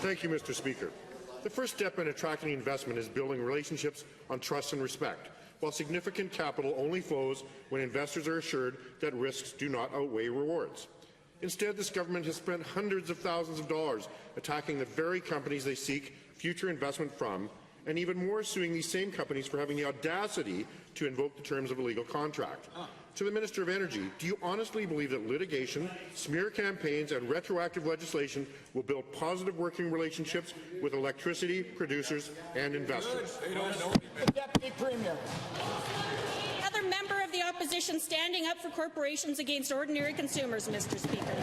Thank you, Mr. Speaker. The first step in attracting investment is building relationships on trust and respect, while significant capital only flows when investors are assured that risks do not outweigh rewards. Instead, this government has spent hundreds of thousands of dollars attacking the very companies they seek future investment from, and even more suing these same companies for having the audacity to invoke the terms of a legal contract. To the Minister of Energy, do you honestly believe that litigation, smear campaigns and retroactive legislation will build positive working relationships with electricity producers and investors? The Deputy Premier. Another member of the opposition standing up for corporations against ordinary consumers, Mr. Speaker.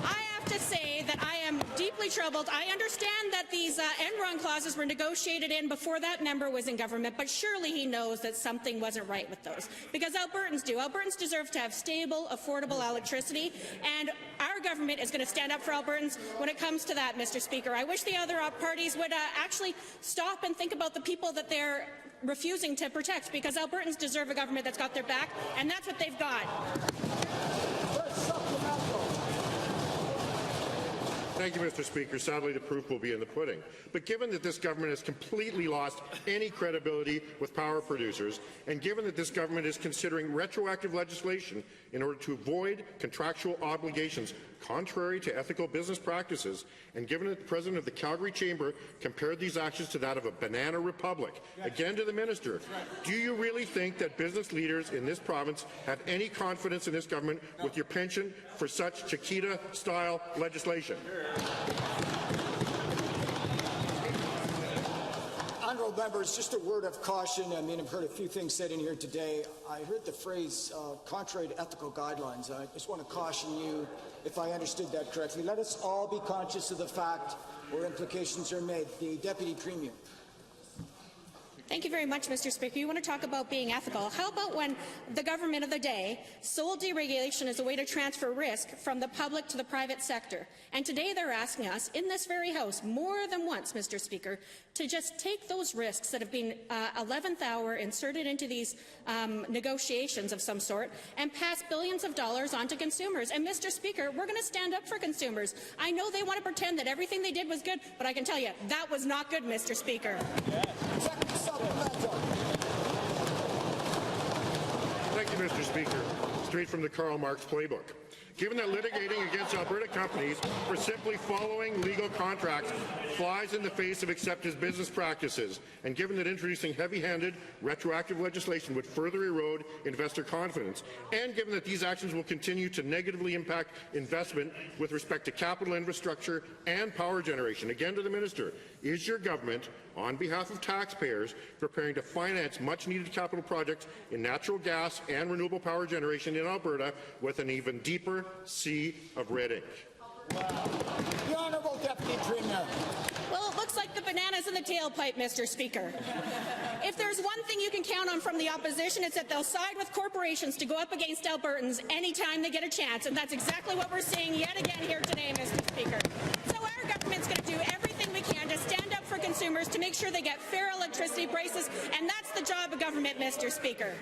I have to say that I am deeply troubled. I understand that these end-run clauses were negotiated in before that member was in government, but surely he knows that something wasn't right with those, because Albertans do. Albertans deserve to have stable, affordable electricity, and our government is going to stand up for Albertans when it comes to that, Mr. Speaker. I wish the other parties would actually stop and think about the people that they're refusing to protect, because Albertans deserve a government that's got their back, and that's what they've got. Thank you, Mr. Speaker. Sadly, the proof will be in the pudding. But given that this government has completely lost any credibility with power producers, and given that this government is considering retroactive legislation in order to avoid contractual obligations contrary to ethical business practices, and given that the President of the Calgary Chamber compared these actions to that of a banana republic, again to the Minister, do you really think that business leaders in this province have any confidence in this government with your penchant for such Chiquita-style legislation? Honourable members, just a word of caution. I mean, I've heard a few things said in here today. I heard the phrase contrary to ethical guidelines. I just want to caution you, if I understood that correctly. Let us all be conscious of the fact where implications are made. The Deputy Premier. Thank you very much, Mr. Speaker. You want to talk about being ethical. How about when the government of the day sold deregulation as a way to transfer risk from the public to the private sector? And today they're asking us, in this very House, more than once, Mr. Speaker, to just take those risks that have been 11th hour inserted into these negotiations of some sort and pass billions of dollars onto consumers. And, Mr. Speaker, we're going to stand up for consumers. I know they want to pretend that everything they did was good, but I can tell you, that was not good, Mr. Speaker. Thank you, Mr. Speaker. Straight from the Karl Marx playbook. Given that litigating against Alberta companies for simply following legal contracts flies in the face of accepted business practices, and given that introducing heavy-handed, retroactive legislation would further erode investor confidence, and given that these actions will continue to negatively impact investment with respect to capital infrastructure and power generation, again to the Minister, is your government, on behalf of taxpayers, preparing to finance much-needed capital projects in natural gas and renewable power generation in Alberta with an even deeper sea of red ink? The Honourable Deputy Premier. Well, it looks like the banana's in the tailpipe, Mr. Speaker. If there's one thing you can count on from the opposition, it's that they'll side with corporations to go up against Albertans anytime they get a chance, and that's exactly what we're seeing yet again here today, Mr. Speaker. So our government's going to do everything we can to stand up for consumers to make sure they get fair electricity prices, and that's the job of government, Mr. Speaker.